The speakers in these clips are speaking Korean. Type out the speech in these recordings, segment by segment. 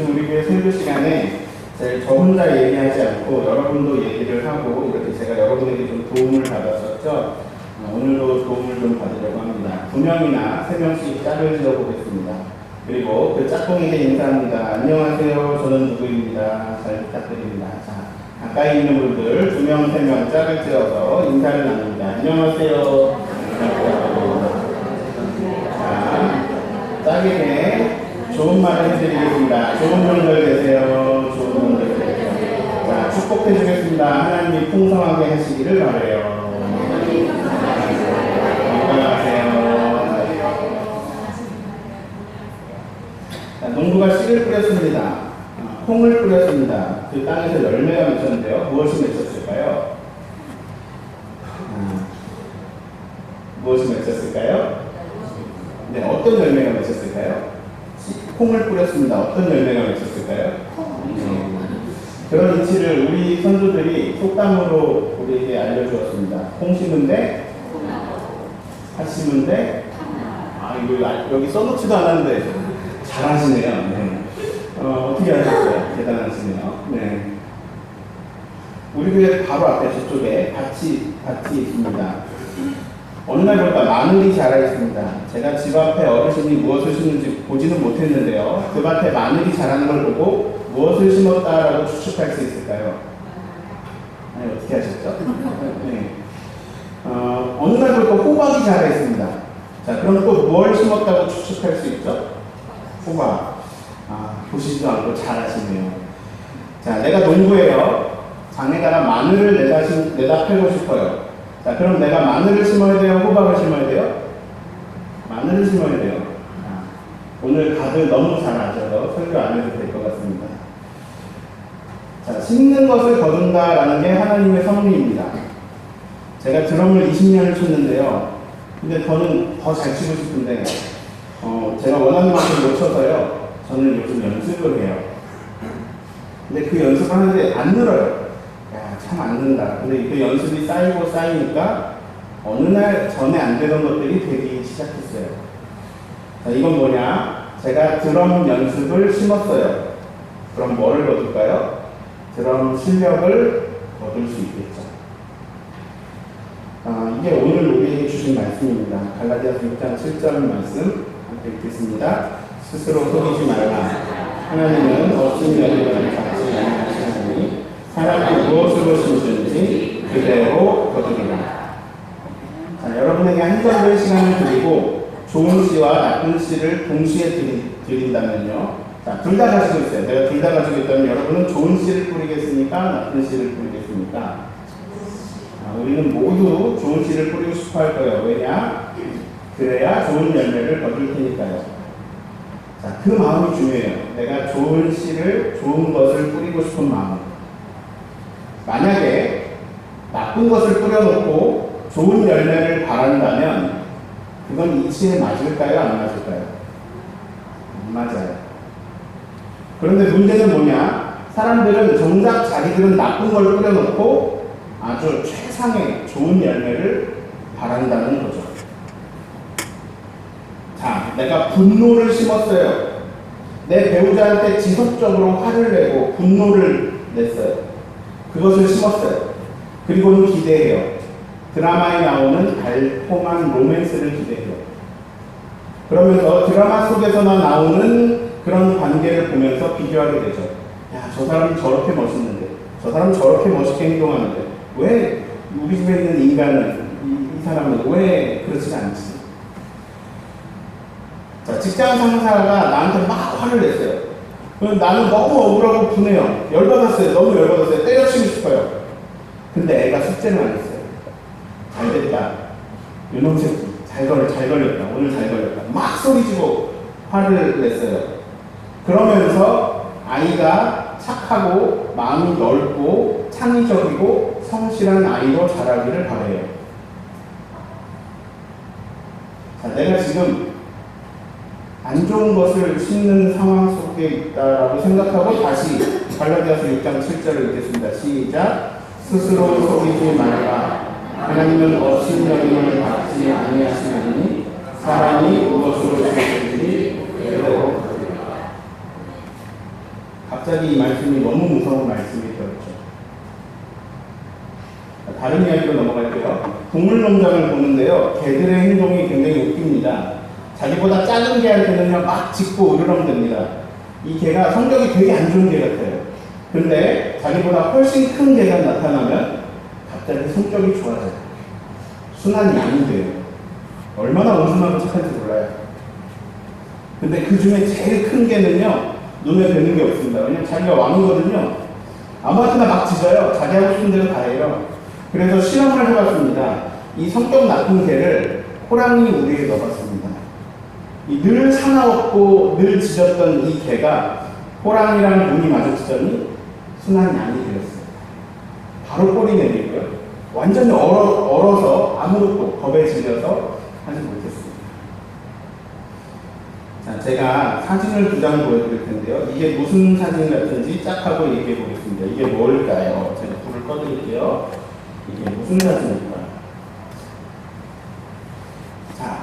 요즘 우리 교회 설교 시간에 저 혼자 얘기하지 않고 여러분도 얘기를 하고 이렇게 제가 여러분에게 좀 도움을 받았었죠. 오늘도 도움을 좀 받으려고 합니다. 2명이나 3명씩 짝을 지어보겠습니다. 그리고 그 짝꿍에게 인사합니다. 안녕하세요. 저는 누구입니다. 잘 부탁드립니다. 자, 가까이 있는 분들 2명, 3명 짝을 지어서 인사를 나눕니다. 안녕하세요. 자, 짝에게 좋은 말을 해드리겠습니다. 좋은 분들 되세요. 좋은 분들 되세요. 자, 축복해 주겠습니다. 하나님이 풍성하게 하시기를 바라요. 건강하세요. 자, 농부가 씨를 뿌렸습니다. 콩을 뿌렸습니다. 그 땅에서 열매가 맺혔는데요. 무엇이 맺혔을까요? 무엇이 맺혔을까요? 네, 어떤 열매가 맺혔을까요? 콩을 뿌렸습니다. 어떤 열매가 맺혔을까요? 그런 이치를 우리 선조들이 속담으로 우리에게 알려주었습니다. 콩 심은데, 팥 심은데, 이거 여기 써놓지도 않았는데 잘하시네요. 네. 어떻게 하셨어요? 대단하시네요. 네. 우리 교회 바로 앞에 저쪽에 밭이 있습니다. 어느 날 보니까 마늘이 자라 있습니다. 제가 집 앞에 어르신이 무엇을 심는지 보지는 못했는데요. 그 밭에 마늘이 자라는 걸 보고 무엇을 심었다라고 추측할 수 있을까요? 아니, 어떻게 하셨죠? 네. 어느 날 보니까 호박이 자라 있습니다. 자, 그럼 또 뭘 심었다고 추측할 수 있죠? 호박. 보시지도 않고 잘하시네요. 자, 내가 농부예요. 장에다가 마늘을 내다 팔고 싶어요. 자, 그럼 내가 마늘을 심어야 돼요? 호박을 심어야 돼요? 마늘을 심어야 돼요. 오늘 다들 너무 잘 아셔서 설교 안 해도 될 것 같습니다. 자, 심는 것을 거둔다라는 게 하나님의 섭리입니다. 제가 드럼을 20년을 쳤는데요. 근데 저는 더 잘 치고 싶은데, 제가 원하는 만큼 못 쳐서요. 저는 요즘 연습을 해요. 근데 그 연습을 하는데 안 늘어요. 참 안 된다. 근데 그 연습이 쌓이고 쌓이니까 어느 날 전에 안 되던 것들이 되기 시작했어요. 자, 이건 뭐냐? 제가 드럼 연습을 심었어요. 그럼 뭐를 거둘까요? 드럼 실력을 거둘 수 있겠죠. 이게 오늘 우리에게 주신 말씀입니다. 갈라디아서 6장 7절 말씀 함께 읽겠습니다. 스스로 속이지 말라. 하나님은 어찌 여리고는 받지 아니하시나니 사람이 무엇으로 심든지 그대로 거두리라. 자, 여러분에게 한 절의 시간을 드리고 좋은 씨와 나쁜 씨를 동시에 드린다면요. 자, 둘 다 가지고 있어요. 내가 둘 다 가지고 있다면 여러분은 좋은 씨를 뿌리겠습니까? 나쁜 씨를 뿌리겠습니까? 우리는 모두 좋은 씨를 뿌리고 싶어 할 거예요. 왜냐? 그래야 좋은 열매를 거둘 테니까요. 자, 그 마음이 중요해요. 내가 좋은 씨를, 좋은 것을 뿌리고 싶은 마음. 만약에 나쁜 것을 뿌려놓고 좋은 열매를 바란다면 그건 이치에 맞을까요? 안 맞을까요? 안 맞아요. 그런데 문제는 뭐냐? 사람들은 정작 자기들은 나쁜 걸 뿌려놓고 아주 최상의 좋은 열매를 바란다는 거죠. 자, 내가 분노를 심었어요. 내 배우자한테 지속적으로 화를 내고 분노를 냈어요. 그것을 심었어요. 그리고는 기대해요. 드라마에 나오는 달콤한 로맨스를 기대해요. 그러면서 드라마 속에서만 나오는 그런 관계를 보면서 비교하게 되죠. 야, 저 사람이 저렇게 멋있는데, 저 사람은 저렇게 멋있게 행동하는데, 왜 우리 집에 있는 인간은, 이 사람은 왜 그렇지 않지? 자, 직장 상사가 나한테 막 화를 냈어요. 나는 너무 억울하고 분해요. 열받았어요. 너무 열받았어요. 때려치고 싶어요. 근데 애가 숙제를 안 했어요. 잘 됐다. 이놈 새끼. 잘 걸렸다. 오늘 잘 걸렸다. 막 소리치고 화를 냈어요. 그러면서 아이가 착하고 마음이 넓고 창의적이고 성실한 아이로 자라기를 바라요. 자, 내가 지금 안 좋은 것을 심는 상황 속에 있다라고 생각하고 다시 갈라디아서 6장 7절을 읽겠습니다. 시작. 스스로 속이지 말라. 하나님은 어찌 여김을 받지 아니하시나니 사람이 무엇으로 심든지 그대로 거두리라. 갑자기 이 말씀이 너무 무서운 말씀이 되었죠. 다른 이야기로 넘어갈게요. 동물농장을 보는데요. 개들의 행동이 굉장히 웃깁니다. 자기보다 작은 개한테는요, 막 짖고 으르렁댑니다. 이 개가 성격이 되게 안 좋은 개 같아요. 근데 자기보다 훨씬 큰 개가 나타나면 갑자기 성격이 좋아져요. 순한 양이 돼요. 얼마나 온순하고 착한지 몰라요. 근데 그 중에 제일 큰 개는요, 눈에 뵈는 게 없습니다. 왜냐면 자기가 왕이거든요. 아무한테나 막 짖어요. 자기 하고 싶은 대로 다 해요. 그래서 실험을 해봤습니다. 이 성격 나쁜 개를 호랑이 우리에 넣어봤습니다. 늘 사나웠고 늘 짖었던 이 개가 호랑이랑 눈이 마주치더니 순한 양이 되었어요. 바로 꼬리 내리고요. 완전히 얼어서 아무것도 겁에 질려서 하지 못했습니다. 자, 제가 사진을 2장 보여드릴 텐데요. 이게 무슨 사진 같은지 짝 하고 얘기해 보겠습니다. 이게 뭘까요? 제가 불을 꺼드릴게요. 이게 무슨 사진일까요? 자,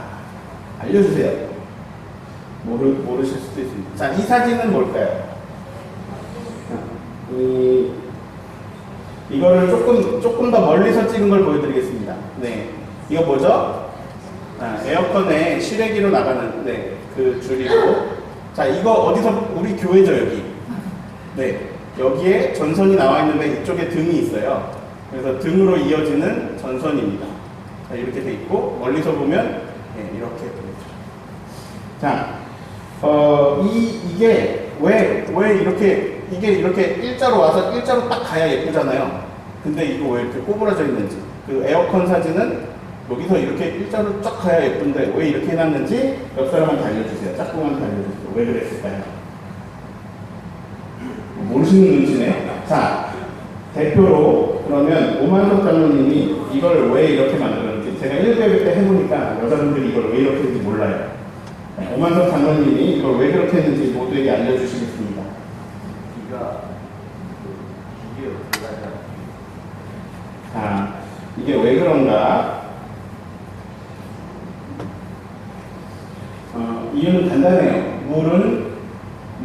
알려주세요. 모르실 수도 있습니다. 자, 이 사진은 뭘까요? 이거를 조금 더 멀리서 찍은 걸 보여드리겠습니다. 네. 이거 뭐죠? 에어컨에 실외기로 나가는, 네, 그 줄이고. 자, 이거 어디서, 우리 교회죠, 여기. 네. 여기에 전선이 나와 있는데 이쪽에 등이 있어요. 그래서 등으로 이어지는 전선입니다. 자, 이렇게 돼 있고, 멀리서 보면, 네, 이렇게 되겠죠. 자, 이게 왜 이게 이렇게 일자로 와서 일자로 딱 가야 예쁘잖아요. 근데 이거 왜 이렇게 꼬부라져 있는지. 그 에어컨 사진은 여기서 이렇게 일자로 쫙 가야 예쁜데 왜 이렇게 해놨는지 옆 사람한테 알려주세요. 짝꿍한테 알려주세요. 왜 그랬을까요? 모르시는 눈치네. 자, 대표로 그러면 오만석 장로님이 이걸 왜 이렇게 만들었는지 제가 1배울 때 해보니까 여자분들이 이걸 왜 이렇게 했는지 몰라요. 오만석 장로님이 이걸 왜 그렇게 했는지 모두에게 알려주시겠습니다. 기계로 들어가자. 자, 이게 왜 그런가? 이유는 간단해요. 물은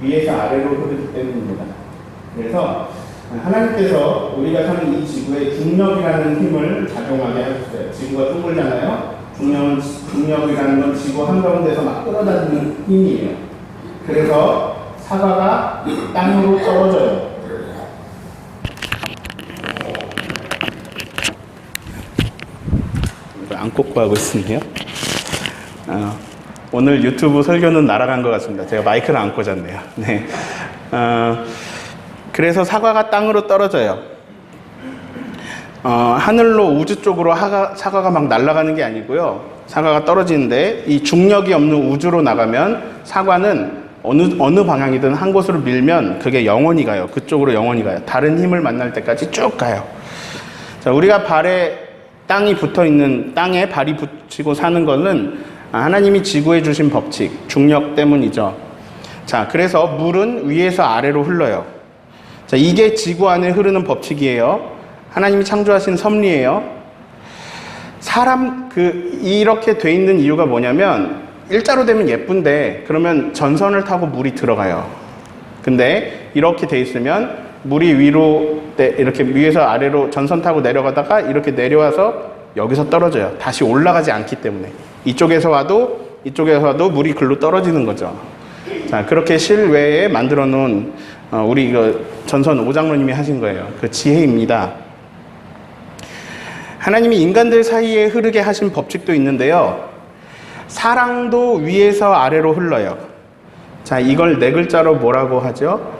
위에서 아래로 흐르기 때문입니다. 그래서 하나님께서 우리가 사는 이 지구에 중력이라는 힘을 작용하게 하셨어요. 지구가 둥글잖아요. 중력이라는 건 지구 한가운데서 막 끌어다니는 힘이에요. 그래서 사과가 땅으로 떨어져요. 안 꽂고 하고 있으네요. 오늘 유튜브 설교는 날아간 것 같습니다. 제가 마이크를 안 꽂았네요. 네. 그래서 사과가 땅으로 떨어져요. 하늘로 우주 쪽으로 사과가 막 날아가는 게 아니고요. 사과가 떨어지는데 이 중력이 없는 우주로 나가면 사과는 어느 방향이든 한 곳으로 밀면 그게 영원히 가요. 그쪽으로 영원히 가요. 다른 힘을 만날 때까지 쭉 가요. 자, 우리가 땅이 붙어 있는 땅에 발이 붙이고 사는 것은 하나님이 지구에 주신 법칙, 중력 때문이죠. 자, 그래서 물은 위에서 아래로 흘러요. 자, 이게 지구 안에 흐르는 법칙이에요. 하나님이 창조하신 섭리예요. 이렇게 돼 있는 이유가 뭐냐면, 일자로 되면 예쁜데, 그러면 전선을 타고 물이 들어가요. 근데, 이렇게 돼 있으면, 물이 이렇게 위에서 아래로 전선 타고 내려가다가, 이렇게 내려와서 여기서 떨어져요. 다시 올라가지 않기 때문에. 이쪽에서 와도 물이 글로 떨어지는 거죠. 자, 그렇게 실외에 만들어 놓은, 우리 전선 오장로님이 하신 거예요. 그 지혜입니다. 하나님이 인간들 사이에 흐르게 하신 법칙도 있는데요. 사랑도 위에서 아래로 흘러요. 자, 이걸 4글자로 뭐라고 하죠?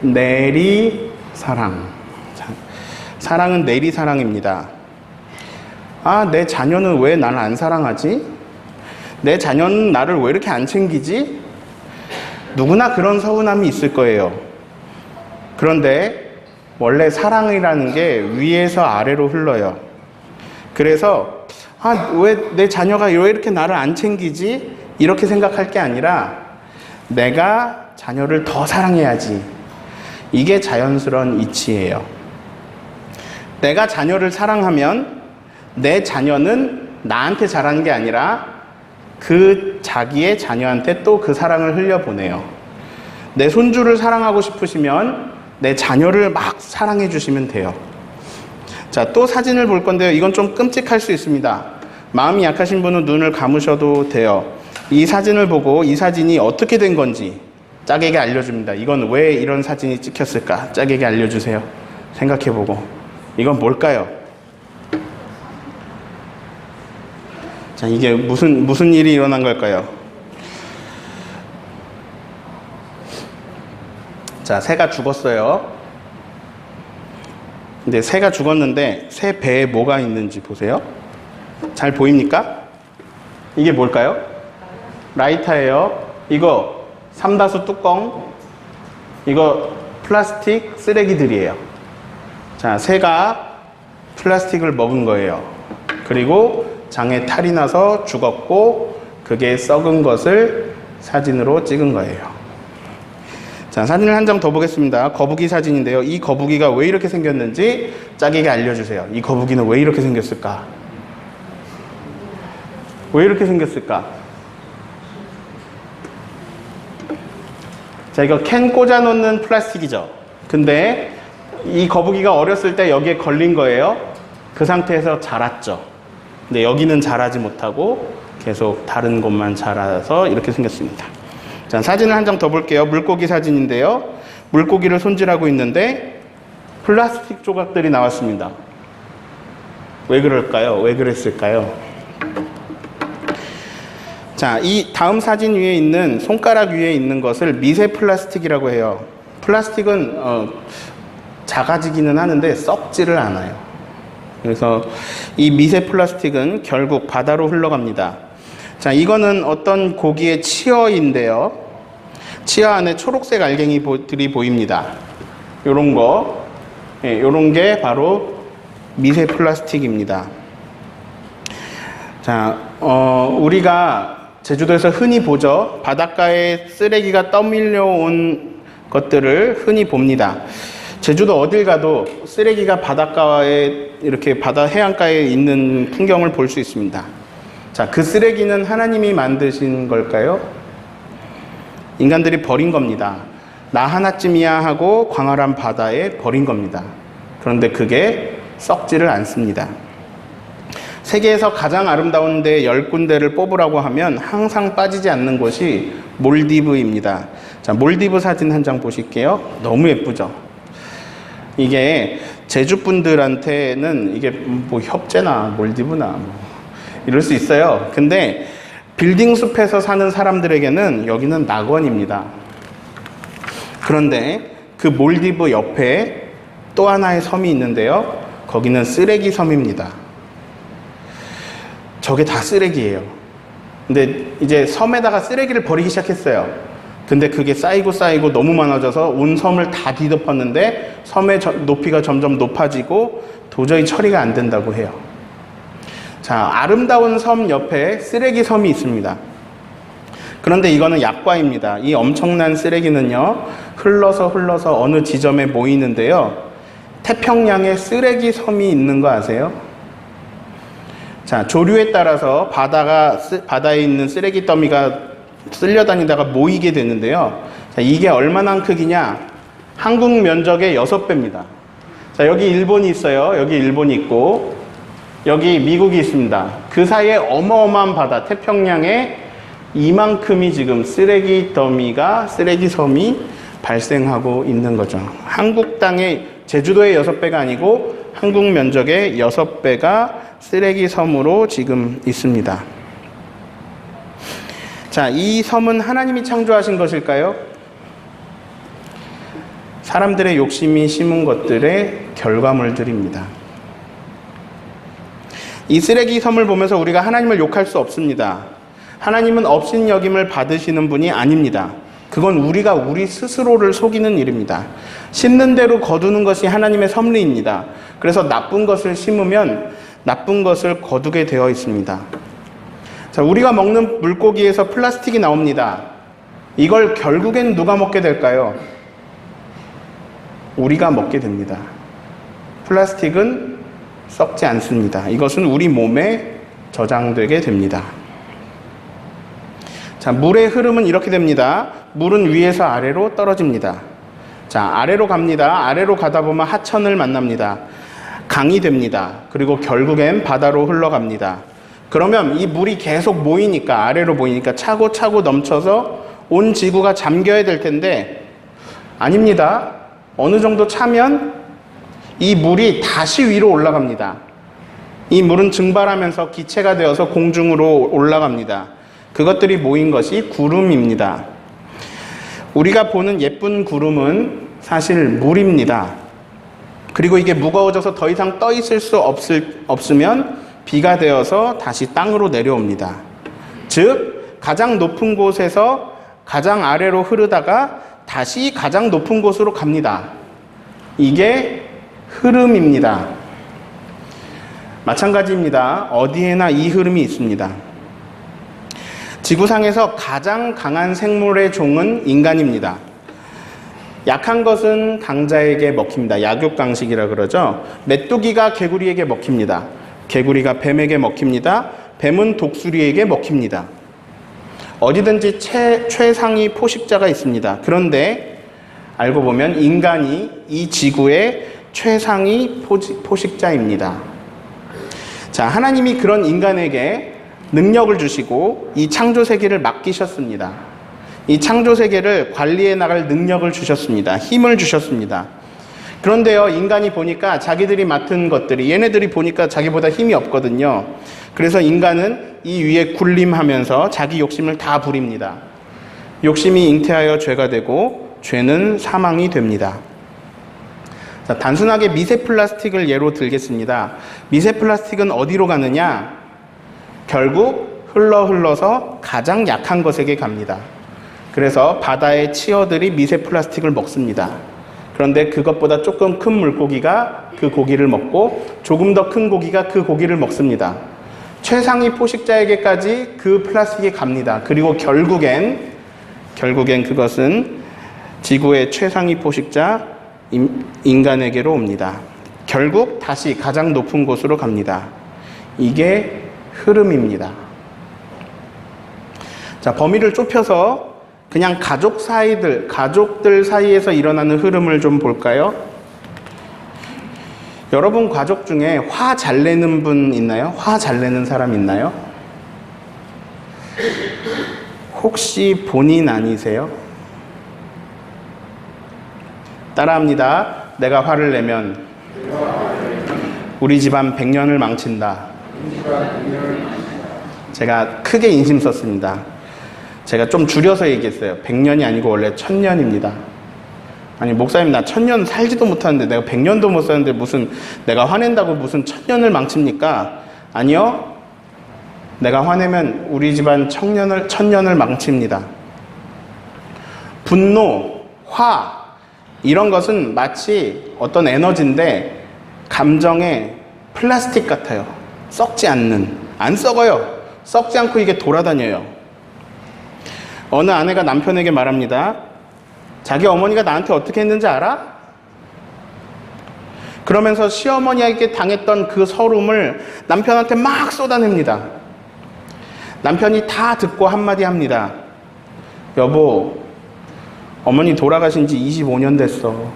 내리사랑. 자, 사랑은 내리사랑입니다. 내 자녀는 왜 나를 안 사랑하지? 내 자녀는 나를 왜 이렇게 안 챙기지? 누구나 그런 서운함이 있을 거예요. 그런데 원래 사랑이라는 게 위에서 아래로 흘러요. 그래서 왜 내 자녀가 왜 이렇게 나를 안 챙기지? 이렇게 생각할 게 아니라 내가 자녀를 더 사랑해야지. 이게 자연스러운 이치예요. 내가 자녀를 사랑하면 내 자녀는 나한테 잘하는 게 아니라 그 자기의 자녀한테 또 그 사랑을 흘려보내요. 내 손주를 사랑하고 싶으시면 내 자녀를 막 사랑해 주시면 돼요. 자, 또 사진을 볼 건데요. 이건 좀 끔찍할 수 있습니다. 마음이 약하신 분은 눈을 감으셔도 돼요. 이 사진을 보고 이 사진이 어떻게 된 건지 짝에게 알려줍니다. 이건 왜 이런 사진이 찍혔을까? 짝에게 알려주세요. 생각해보고. 이건 뭘까요? 자, 이게 무슨 일이 일어난 걸까요? 자, 새가 죽었어요. 근데 새가 죽었는데 새 배에 뭐가 있는지 보세요. 잘 보입니까? 이게 뭘까요? 라이터예요. 이거 삼다수 뚜껑, 이거 플라스틱 쓰레기들이에요. 자, 새가 플라스틱을 먹은 거예요. 그리고 장에 탈이 나서 죽었고 그게 썩은 것을 사진으로 찍은 거예요. 자, 사진을 한 장 더 보겠습니다. 거북이 사진인데요. 이 거북이가 왜 이렇게 생겼는지 짝에게 알려주세요. 이 거북이는 왜 이렇게 생겼을까? 왜 이렇게 생겼을까? 자, 이거 캔 꽂아 놓는 플라스틱이죠. 근데 이 거북이가 어렸을 때 여기에 걸린 거예요. 그 상태에서 자랐죠. 근데 여기는 자라지 못하고 계속 다른 곳만 자라서 이렇게 생겼습니다. 자, 사진을 한 장 더 볼게요. 물고기 사진인데요. 물고기를 손질하고 있는데 플라스틱 조각들이 나왔습니다. 왜 그럴까요? 왜 그랬을까요? 자, 이 다음 사진 위에 있는 손가락 위에 있는 것을 미세 플라스틱이라고 해요. 플라스틱은 작아지기는 하는데 썩지를 않아요. 그래서 이 미세 플라스틱은 결국 바다로 흘러갑니다. 자, 이거는 어떤 고기의 치어인데요. 치어 안에 초록색 알갱이들이 보입니다. 요런 거, 요런 게 바로 미세 플라스틱입니다. 자, 우리가 제주도에서 흔히 보죠. 바닷가에 쓰레기가 떠밀려 온 것들을 흔히 봅니다. 제주도 어딜 가도 쓰레기가 바닷가에 이렇게 해안가에 있는 풍경을 볼 수 있습니다. 자, 그 쓰레기는 하나님이 만드신 걸까요? 인간들이 버린 겁니다. 나 하나쯤이야 하고 광활한 바다에 버린 겁니다. 그런데 그게 썩지를 않습니다. 세계에서 가장 아름다운 데 10군데를 뽑으라고 하면 항상 빠지지 않는 곳이 몰디브입니다. 자, 몰디브 사진 한 장 보실게요. 너무 예쁘죠? 이게 제주분들한테는 이게 뭐 협재나 몰디브나 뭐 이럴 수 있어요. 근데 빌딩 숲에서 사는 사람들에게는 여기는 낙원입니다. 그런데 그 몰디브 옆에 또 하나의 섬이 있는데요. 거기는 쓰레기 섬입니다. 저게 다 쓰레기예요. 근데 이제 섬에다가 쓰레기를 버리기 시작했어요. 근데 그게 쌓이고 너무 많아져서 온 섬을 다 뒤덮었는데 섬의 높이가 점점 높아지고 도저히 처리가 안 된다고 해요. 자, 아름다운 섬 옆에 쓰레기 섬이 있습니다. 그런데 이거는 약과입니다. 이 엄청난 쓰레기는요, 흘러서 어느 지점에 모이는데요. 태평양에 쓰레기 섬이 있는 거 아세요? 자, 조류에 따라서 바다에 있는 쓰레기 더미가 쓸려다니다가 모이게 되는데요. 자, 이게 얼마나 크기냐? 한국 면적의 6배입니다. 자, 여기 일본이 있어요. 여기 일본이 있고, 여기 미국이 있습니다. 그 사이에 어마어마한 바다, 태평양에 이만큼이 지금 쓰레기 섬이 발생하고 있는 거죠. 한국 땅의 제주도의 6배가 아니고 한국 면적의 6배가 쓰레기 섬으로 지금 있습니다. 자, 이 섬은 하나님이 창조하신 것일까요? 사람들의 욕심이 심은 것들의 결과물들입니다. 이 쓰레기 섬을 보면서 우리가 하나님을 욕할 수 없습니다. 하나님은 업신여김을 받으시는 분이 아닙니다. 그건 우리가 우리 스스로를 속이는 일입니다. 심는 대로 거두는 것이 하나님의 섭리입니다. 그래서 나쁜 것을 심으면 나쁜 것을 거두게 되어 있습니다. 자, 우리가 먹는 물고기에서 플라스틱이 나옵니다. 이걸 결국엔 누가 먹게 될까요? 우리가 먹게 됩니다. 플라스틱은 썩지 않습니다. 이것은 우리 몸에 저장되게 됩니다. 자, 물의 흐름은 이렇게 됩니다. 물은 위에서 아래로 떨어집니다. 자, 아래로 갑니다. 아래로 가다 보면 하천을 만납니다. 강이 됩니다. 그리고 결국엔 바다로 흘러갑니다. 그러면 이 물이 계속 모이니까, 아래로 모이니까 차고차고 넘쳐서 온 지구가 잠겨야 될 텐데 아닙니다. 어느 정도 차면 이 물이 다시 위로 올라갑니다. 이 물은 증발하면서 기체가 되어서 공중으로 올라갑니다. 그것들이 모인 것이 구름입니다. 우리가 보는 예쁜 구름은 사실 물입니다. 그리고 이게 무거워져서 더 이상 떠 있을 수 없으면 비가 되어서 다시 땅으로 내려옵니다. 즉, 가장 높은 곳에서 가장 아래로 흐르다가 다시 가장 높은 곳으로 갑니다. 이게 흐름입니다. 마찬가지입니다. 어디에나 이 흐름이 있습니다. 지구상에서 가장 강한 생물의 종은 인간입니다. 약한 것은 강자에게 먹힙니다. 약육강식이라 그러죠. 메뚜기가 개구리에게 먹힙니다. 개구리가 뱀에게 먹힙니다. 뱀은 독수리에게 먹힙니다. 어디든지 최상위 포식자가 있습니다. 그런데 알고 보면 인간이 이 지구의 최상위 포식자입니다. 자, 하나님이 그런 인간에게 능력을 주시고 이 창조 세계를 맡기셨습니다. 이 창조 세계를 관리해 나갈 능력을 주셨습니다. 힘을 주셨습니다. 그런데요, 인간이 보니까 자기들이 맡은 것들이, 얘네들이 보니까 자기보다 힘이 없거든요. 그래서 인간은 이 위에 군림하면서 자기 욕심을 다 부립니다. 욕심이 잉태하여 죄가 되고 죄는 사망이 됩니다. 자, 단순하게 미세 플라스틱을 예로 들겠습니다. 미세 플라스틱은 어디로 가느냐? 결국 흘러서 가장 약한 것에게 갑니다. 그래서 바다의 치어들이 미세 플라스틱을 먹습니다. 그런데 그것보다 조금 큰 물고기가 그 고기를 먹고 조금 더 큰 고기가 그 고기를 먹습니다. 최상위 포식자에게까지 그 플라스틱이 갑니다. 그리고 결국엔 그것은 지구의 최상위 포식자 인간에게로 옵니다. 결국 다시 가장 높은 곳으로 갑니다. 이게 흐름입니다. 자, 범위를 좁혀서 그냥 가족들 사이에서 일어나는 흐름을 좀 볼까요? 여러분 가족 중에 화 잘 내는 분 있나요? 화 잘 내는 사람 있나요? 혹시 본인 아니세요? 따라합니다. 내가 화를 내면 우리 집안 100년을 망친다. 제가 크게 인심 썼습니다. 제가 좀 줄여서 얘기했어요. 100년이 아니고 원래 1000년입니다. 아니, 목사님 나 1000년 살지도 못하는데 내가 100년도 못 사는데 무슨 내가 화낸다고 무슨 1000년을 망칩니까? 아니요. 내가 화내면 우리 집안 1000년을 망칩니다. 분노, 화 이런 것은 마치 어떤 에너지인데 감정의 플라스틱 같아요. 썩지 않는. 안 썩어요. 썩지 않고 이게 돌아다녀요. 어느 아내가 남편에게 말합니다. 자기 어머니가 나한테 어떻게 했는지 알아? 그러면서 시어머니에게 당했던 그 서름을 남편한테 막 쏟아냅니다. 남편이 다 듣고 한마디 합니다. 여보, 어머니 돌아가신 지 25년 됐어.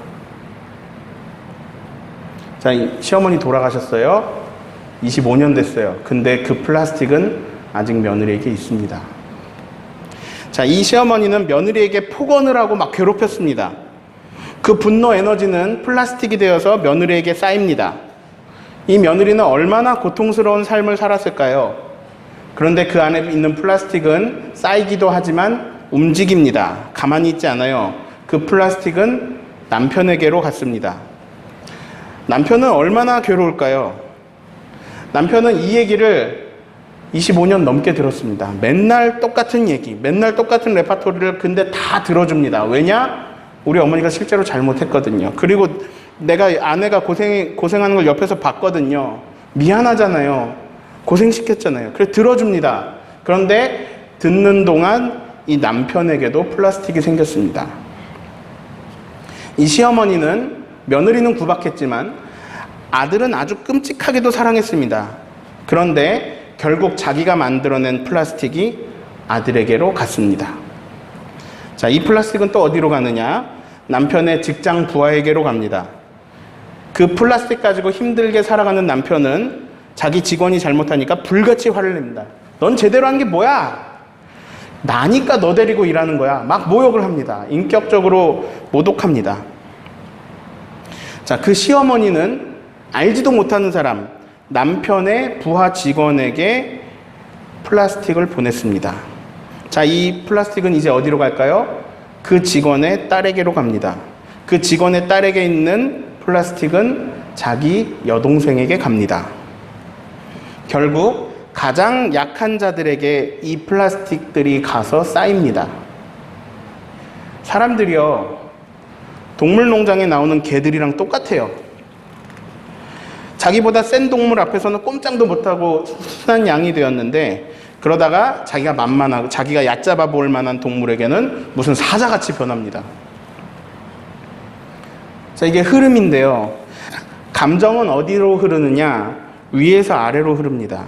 자, 시어머니 돌아가셨어요? 25년 됐어요. 근데 그 플라스틱은 아직 며느리에게 있습니다. 자, 이 시어머니는 며느리에게 폭언을 하고 막 괴롭혔습니다. 그 분노 에너지는 플라스틱이 되어서 며느리에게 쌓입니다. 이 며느리는 얼마나 고통스러운 삶을 살았을까요? 그런데 그 안에 있는 플라스틱은 쌓이기도 하지만 움직입니다. 가만히 있지 않아요. 그 플라스틱은 남편에게로 갔습니다. 남편은 얼마나 괴로울까요? 남편은 이 얘기를 25년 넘게 들었습니다. 맨날 똑같은 얘기, 맨날 똑같은 레파토리를 근데 다 들어줍니다. 왜냐? 우리 어머니가 실제로 잘못했거든요. 그리고 아내가 고생하는 걸 옆에서 봤거든요. 미안하잖아요. 고생시켰잖아요. 그래서 들어줍니다. 그런데 듣는 동안 이 남편에게도 플라스틱이 생겼습니다. 이 시어머니는 며느리는 구박했지만 아들은 아주 끔찍하게도 사랑했습니다. 그런데 결국 자기가 만들어낸 플라스틱이 아들에게로 갔습니다. 자, 이 플라스틱은 또 어디로 가느냐? 남편의 직장 부하에게로 갑니다. 그 플라스틱 가지고 힘들게 살아가는 남편은 자기 직원이 잘못하니까 불같이 화를 냅니다. 넌 제대로 한 게 뭐야? 나니까 너 데리고 일하는 거야. 막 모욕을 합니다. 인격적으로 모독합니다. 자, 그 시어머니는 알지도 못하는 사람, 남편의 부하 직원에게 플라스틱을 보냈습니다. 자, 이 플라스틱은 이제 어디로 갈까요? 그 직원의 딸에게로 갑니다. 그 직원의 딸에게 있는 플라스틱은 자기 여동생에게 갑니다. 결국 가장 약한 자들에게 이 플라스틱들이 가서 쌓입니다. 사람들이요, 동물농장에 나오는 개들이랑 똑같아요. 자기보다 센 동물 앞에서는 꼼짝도 못하고 순한 양이 되었는데, 그러다가 자기가 만만하고 자기가 얕잡아 볼 만한 동물에게는 무슨 사자같이 변합니다. 자, 이게 흐름인데요. 감정은 어디로 흐르느냐? 위에서 아래로 흐릅니다.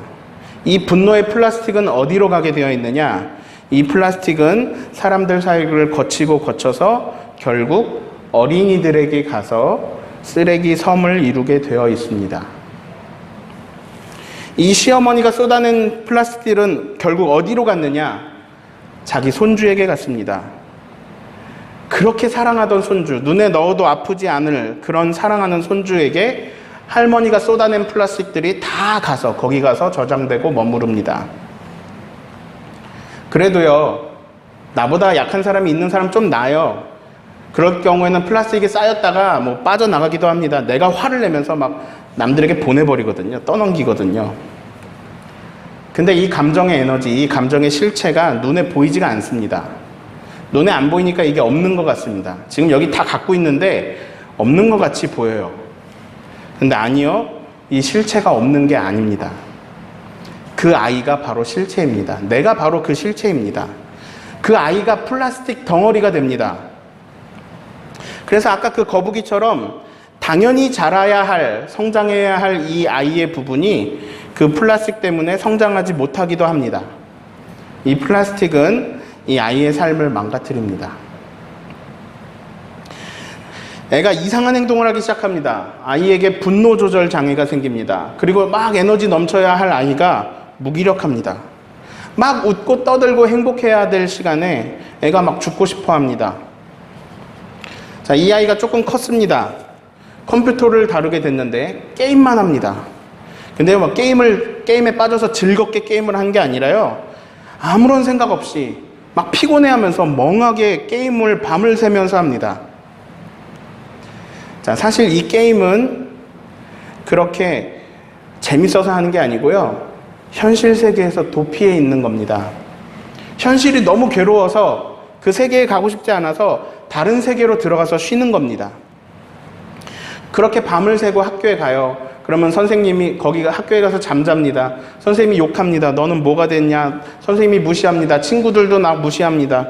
이 분노의 플라스틱은 어디로 가게 되어 있느냐? 이 플라스틱은 사람들 사이를 거쳐서 결국 어린이들에게 가서 쓰레기 섬을 이루게 되어 있습니다. 이 시어머니가 쏟아낸 플라스틱은 결국 어디로 갔느냐? 자기 손주에게 갔습니다. 그렇게 사랑하던 손주, 눈에 넣어도 아프지 않을 그런 사랑하는 손주에게 할머니가 쏟아낸 플라스틱들이 다 가서 거기 가서 저장되고 머무릅니다. 그래도요, 나보다 약한 사람이 있는 사람 좀 나아요. 그럴 경우에는 플라스틱이 쌓였다가 뭐 빠져나가기도 합니다. 내가 화를 내면서 막 남들에게 보내버리거든요. 떠넘기거든요. 근데 이 감정의 에너지, 이 감정의 실체가 눈에 보이지가 않습니다. 눈에 안 보이니까 이게 없는 것 같습니다. 지금 여기 다 갖고 있는데 없는 것 같이 보여요. 근데 아니요, 이 실체가 없는 게 아닙니다. 그 아이가 바로 실체입니다. 내가 바로 그 실체입니다. 그 아이가 플라스틱 덩어리가 됩니다. 그래서 아까 그 거북이처럼 당연히 자라야 할, 성장해야 할 이 아이의 부분이 그 플라스틱 때문에 성장하지 못하기도 합니다. 이 플라스틱은 이 아이의 삶을 망가뜨립니다. 애가 이상한 행동을 하기 시작합니다. 아이에게 분노 조절 장애가 생깁니다. 그리고 막 에너지 넘쳐야 할 아이가 무기력합니다. 막 웃고 떠들고 행복해야 될 시간에 애가 막 죽고 싶어 합니다. 자, 이 아이가 조금 컸습니다. 컴퓨터를 다루게 됐는데 게임만 합니다. 근데 뭐 게임에 빠져서 즐겁게 게임을 한 게 아니라요, 아무런 생각 없이 막 피곤해하면서 멍하게 게임을 밤을 새면서 합니다. 자, 사실 이 게임은 그렇게 재밌어서 하는 게 아니고요, 현실 세계에서 도피해 있는 겁니다. 현실이 너무 괴로워서 그 세계에 가고 싶지 않아서 다른 세계로 들어가서 쉬는 겁니다. 그렇게 밤을 새고 학교에 가요. 그러면 선생님이 거기가 학교에 가서 잠잡니다. 선생님이 욕합니다. 너는 뭐가 됐냐? 선생님이 무시합니다. 친구들도 나 무시합니다.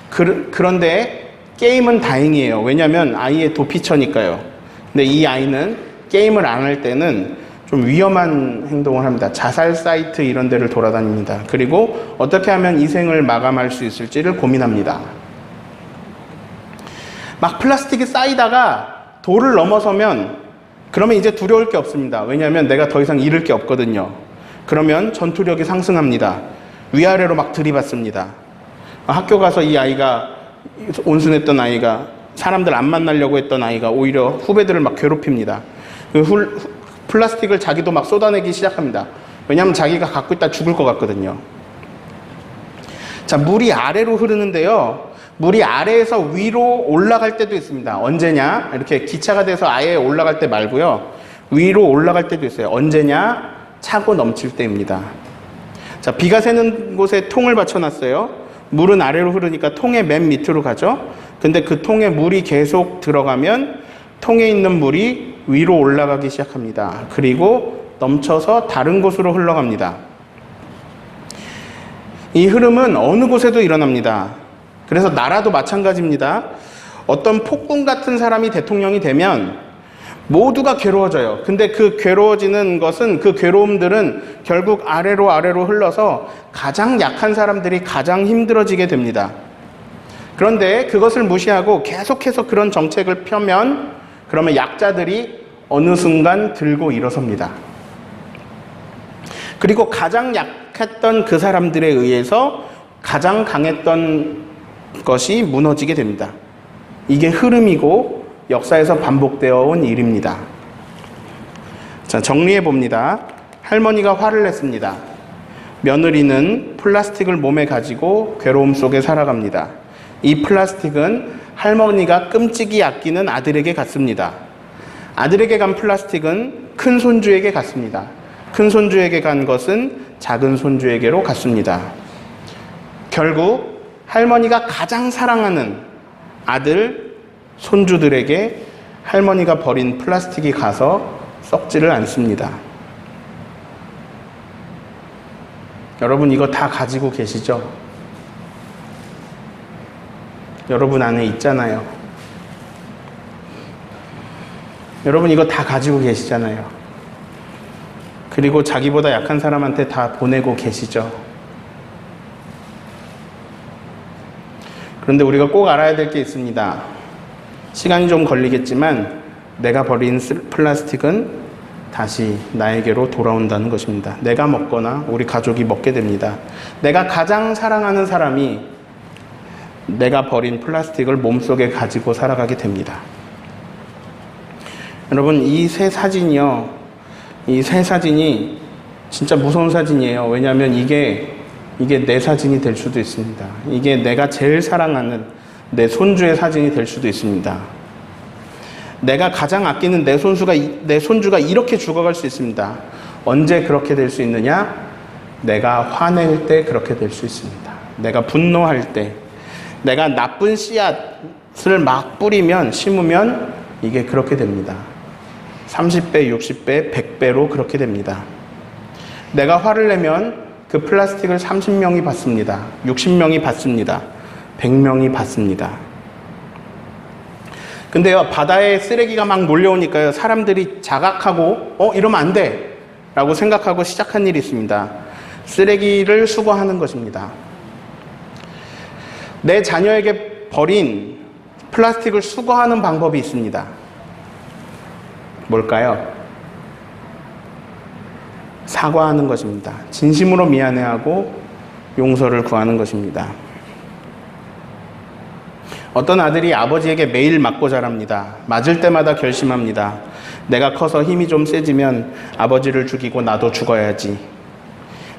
그런데 게임은 다행이에요. 왜냐하면 아이의 도피처니까요. 근데 이 아이는 게임을 안 할 때는 좀 위험한 행동을 합니다. 자살 사이트 이런 데를 돌아다닙니다. 그리고 어떻게 하면 이 생을 마감할 수 있을지를 고민합니다. 막 플라스틱이 쌓이다가 도를 넘어서면 그러면 이제 두려울 게 없습니다. 왜냐하면 내가 더 이상 잃을 게 없거든요. 그러면 전투력이 상승합니다. 위아래로 막 들이받습니다. 학교 가서 이 아이가, 온순했던 아이가, 사람들 안 만나려고 했던 아이가 오히려 후배들을 막 괴롭힙니다. 플라스틱을 자기도 막 쏟아내기 시작합니다. 왜냐하면 자기가 갖고 있다 죽을 것 같거든요. 자, 물이 아래로 흐르는데요, 물이 아래에서 위로 올라갈 때도 있습니다. 언제냐? 이렇게 기차가 돼서 아예 올라갈 때 말고요, 위로 올라갈 때도 있어요. 언제냐? 차고 넘칠 때입니다. 자, 비가 새는 곳에 통을 받쳐놨어요. 물은 아래로 흐르니까 통의 맨 밑으로 가죠. 근데 그 통에 물이 계속 들어가면 통에 있는 물이 위로 올라가기 시작합니다. 그리고 넘쳐서 다른 곳으로 흘러갑니다. 이 흐름은 어느 곳에도 일어납니다. 그래서 나라도 마찬가지입니다. 어떤 폭군 같은 사람이 대통령이 되면 모두가 괴로워져요. 근데 그 괴로워지는 것은, 그 괴로움들은 결국 아래로 흘러서 가장 약한 사람들이 가장 힘들어지게 됩니다. 그런데 그것을 무시하고 계속해서 그런 정책을 펴면 그러면 약자들이 어느 순간 들고 일어섭니다. 그리고 가장 약했던 그 사람들에 의해서 가장 강했던 것이 무너지게 됩니다. 이게 흐름이고 역사에서 반복되어 온 일입니다. 자, 정리해 봅니다. 할머니가 화를 냈습니다. 며느리는 플라스틱을 몸에 가지고 괴로움 속에 살아갑니다. 이 플라스틱은 할머니가 끔찍이 아끼는 아들에게 갔습니다. 아들에게 간 플라스틱은 큰 손주에게 갔습니다. 큰 손주에게 간 것은 작은 손주에게로 갔습니다. 결국 할머니가 가장 사랑하는 아들, 손주들에게 할머니가 버린 플라스틱이 가서 썩지를 않습니다. 여러분 이거 다 가지고 계시죠? 여러분 안에 있잖아요. 여러분 이거 다 가지고 계시잖아요. 그리고 자기보다 약한 사람한테 다 보내고 계시죠. 그런데 우리가 꼭 알아야 될 게 있습니다. 시간이 좀 걸리겠지만 내가 버린 플라스틱은 다시 나에게로 돌아온다는 것입니다. 내가 먹거나 우리 가족이 먹게 됩니다. 내가 가장 사랑하는 사람이 내가 버린 플라스틱을 몸속에 가지고 살아가게 됩니다. 여러분 이 세 사진이요. 이 세 사진이 진짜 무서운 사진이에요. 왜냐하면 이게 내 사진이 될 수도 있습니다. 이게 내가 제일 사랑하는 내 손주의 사진이 될 수도 있습니다. 내가 가장 아끼는 내 손주가 이렇게 죽어갈 수 있습니다. 언제 그렇게 될 수 있느냐? 내가 화낼 때 그렇게 될 수 있습니다. 내가 분노할 때, 내가 나쁜 씨앗을 막 뿌리면, 심으면 이게 그렇게 됩니다. 30배, 60배, 100배로 그렇게 됩니다. 내가 화를 내면 그 플라스틱을 30명이 받습니다. 60명이 받습니다. 100명이 받습니다. 근데요, 바다에 쓰레기가 막 몰려오니까요, 사람들이 자각하고, 이러면 안 돼! 라고 생각하고 시작한 일이 있습니다. 쓰레기를 수거하는 것입니다. 내 자녀에게 버린 플라스틱을 수거하는 방법이 있습니다. 뭘까요? 사과하는 것입니다. 진심으로 미안해하고 용서를 구하는 것입니다. 어떤 아들이 아버지에게 매일 맞고 자랍니다. 맞을 때마다 결심합니다. 내가 커서 힘이 좀 세지면 아버지를 죽이고 나도 죽어야지.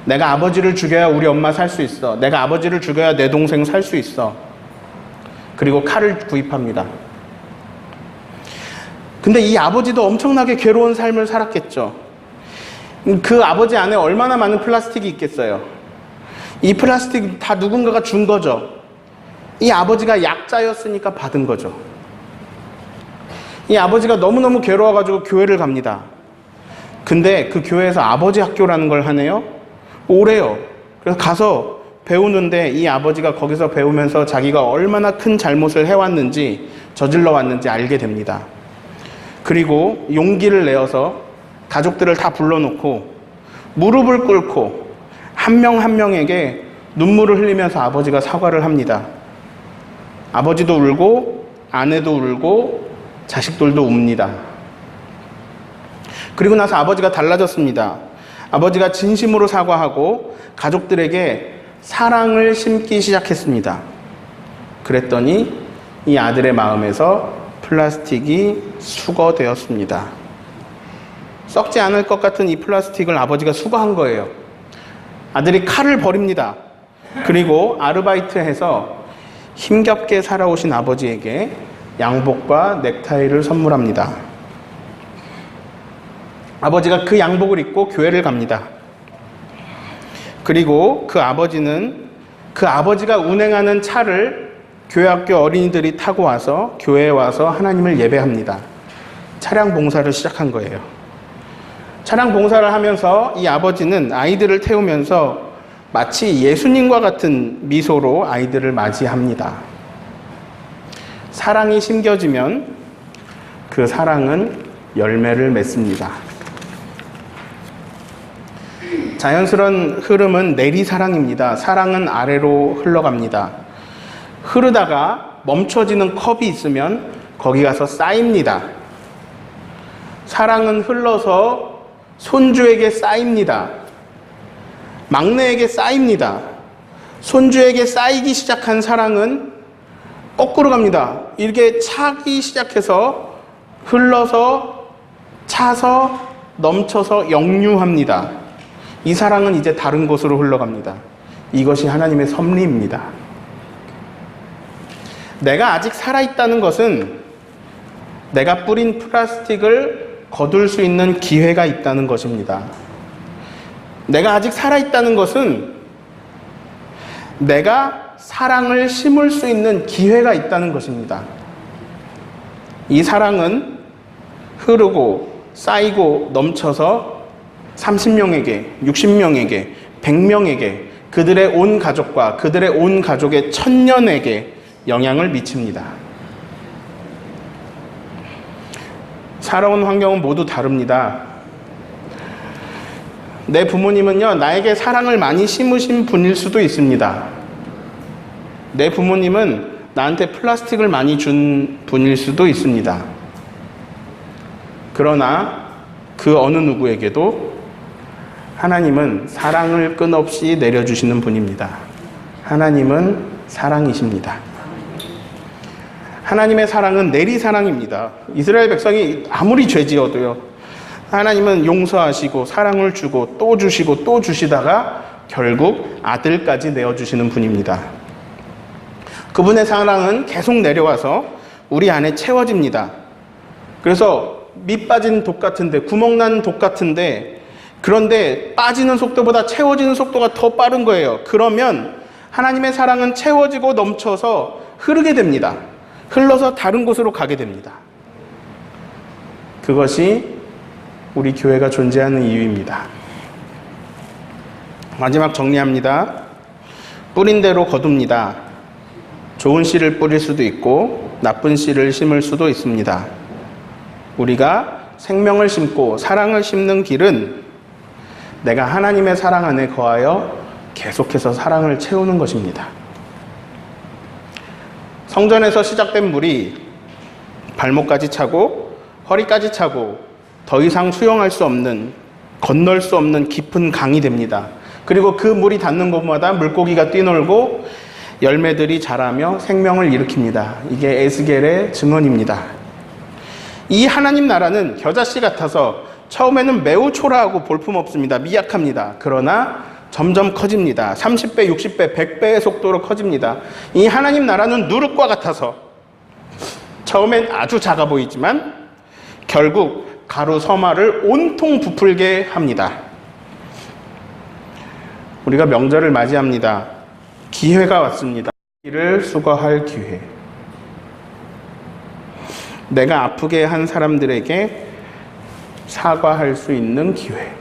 내가 아버지를 죽여야 우리 엄마 살 수 있어. 내가 아버지를 죽여야 내 동생 살 수 있어. 그리고 칼을 구입합니다. 근데 이 아버지도 엄청나게 괴로운 삶을 살았겠죠. 그 아버지 안에 얼마나 많은 플라스틱이 있겠어요. 이 플라스틱 다 누군가가 준 거죠. 이 아버지가 약자였으니까 받은 거죠. 이 아버지가 너무너무 괴로워가지고 교회를 갑니다. 근데 그 교회에서 아버지 학교라는 걸 하네요. 오래요. 그래서 가서 배우는데 이 아버지가 거기서 배우면서 자기가 얼마나 큰 잘못을 해왔는지, 저질러 왔는지 알게 됩니다. 그리고 용기를 내어서 가족들을 다 불러놓고 무릎을 꿇고 한 명 한 명에게 눈물을 흘리면서 아버지가 사과를 합니다. 아버지도 울고 아내도 울고 자식들도 웁니다. 그리고 나서 아버지가 달라졌습니다. 아버지가 진심으로 사과하고 가족들에게 사랑을 심기 시작했습니다. 그랬더니 이 아들의 마음에서 플라스틱이 수거되었습니다. 썩지 않을 것 같은 이 플라스틱을 아버지가 수거한 거예요. 아들이 칼을 버립니다. 그리고 아르바이트해서 힘겹게 살아오신 아버지에게 양복과 넥타이를 선물합니다. 아버지가 그 양복을 입고 교회를 갑니다. 그리고 그 아버지는 그 아버지가 운행하는 차를 교회학교 어린이들이 타고 와서 교회에 와서 하나님을 예배합니다. 차량 봉사를 시작한 거예요. 차량 봉사를 하면서 이 아버지는 아이들을 태우면서 마치 예수님과 같은 미소로 아이들을 맞이합니다. 사랑이 심겨지면 그 사랑은 열매를 맺습니다. 자연스러운 흐름은 내리사랑입니다. 사랑은 아래로 흘러갑니다. 흐르다가 멈춰지는 컵이 있으면 거기 가서 쌓입니다. 사랑은 흘러서 손주에게 쌓입니다. 막내에게 쌓입니다. 손주에게 쌓이기 시작한 사랑은 거꾸로 갑니다. 이렇게 차기 시작해서 흘러서 차서 넘쳐서 역류합니다. 이 사랑은 이제 다른 곳으로 흘러갑니다. 이것이 하나님의 섭리입니다. 내가 아직 살아있다는 것은 내가 뿌린 플라스틱을 거둘 수 있는 기회가 있다는 것입니다. 내가 아직 살아있다는 것은 내가 사랑을 심을 수 있는 기회가 있다는 것입니다. 이 사랑은 흐르고 쌓이고 넘쳐서 30명에게, 60명에게, 100명에게, 그들의 온 가족과 그들의 온 가족의 천년에게 영향을 미칩니다. 살아온 환경은 모두 다릅니다. 내 부모님은요, 나에게 사랑을 많이 심으신 분일 수도 있습니다. 내 부모님은 나한테 플라스틱을 많이 준 분일 수도 있습니다. 그러나 그 어느 누구에게도 하나님은 사랑을 끝없이 내려주시는 분입니다. 하나님은 사랑이십니다. 하나님의 사랑은 내리사랑입니다. 이스라엘 백성이 아무리 죄 지어도요, 하나님은 용서하시고 사랑을 주고 또 주시고 또 주시다가 결국 아들까지 내어주시는 분입니다. 그분의 사랑은 계속 내려와서 우리 안에 채워집니다. 그래서 밑 빠진 독 같은데, 구멍난 독 같은데, 그런데 빠지는 속도보다 채워지는 속도가 더 빠른 거예요. 그러면 하나님의 사랑은 채워지고 넘쳐서 흐르게 됩니다. 흘러서 다른 곳으로 가게 됩니다. 그것이 우리 교회가 존재하는 이유입니다. 마지막 정리합니다. 뿌린 대로 거둡니다. 좋은 씨를 뿌릴 수도 있고 나쁜 씨를 심을 수도 있습니다. 우리가 생명을 심고 사랑을 심는 길은 내가 하나님의 사랑 안에 거하여 계속해서 사랑을 채우는 것입니다. 성전에서 시작된 물이 발목까지 차고 허리까지 차고 더 이상 수용할 수 없는, 건널 수 없는 깊은 강이 됩니다. 그리고 그 물이 닿는 곳마다 물고기가 뛰놀고 열매들이 자라며 생명을 일으킵니다. 이게 에스겔의 증언입니다. 이 하나님 나라는 겨자씨 같아서 처음에는 매우 초라하고 볼품없습니다. 미약합니다. 그러나 점점 커집니다. 30배, 60배, 100배의 속도로 커집니다. 이 하나님 나라는 누룩과 같아서 처음엔 아주 작아 보이지만 결국 가루 서마를 온통 부풀게 합니다. 우리가 명절을 맞이합니다. 기회가 왔습니다. 이를 수거할 기회. 내가 아프게 한 사람들에게 사과할 수 있는 기회.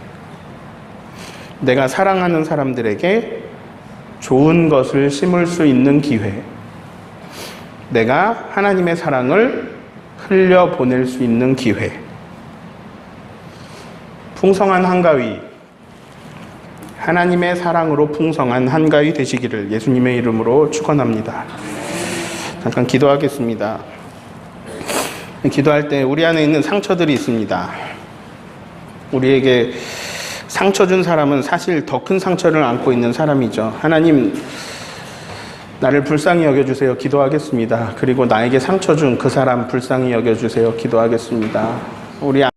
내가 사랑하는 사람들에게 좋은 것을 심을 수 있는 기회. 내가 하나님의 사랑을 흘려보낼 수 있는 기회. 풍성한 한가위, 하나님의 사랑으로 풍성한 한가위 되시기를 예수님의 이름으로 축원합니다. 잠깐 기도하겠습니다. 기도할 때 우리 안에 있는 상처들이 있습니다. 우리에게 상처 준 사람은 사실 더 큰 상처를 안고 있는 사람이죠. 하나님, 나를 불쌍히 여겨주세요. 기도하겠습니다. 그리고 나에게 상처 준 그 사람 불쌍히 여겨주세요. 기도하겠습니다. 우리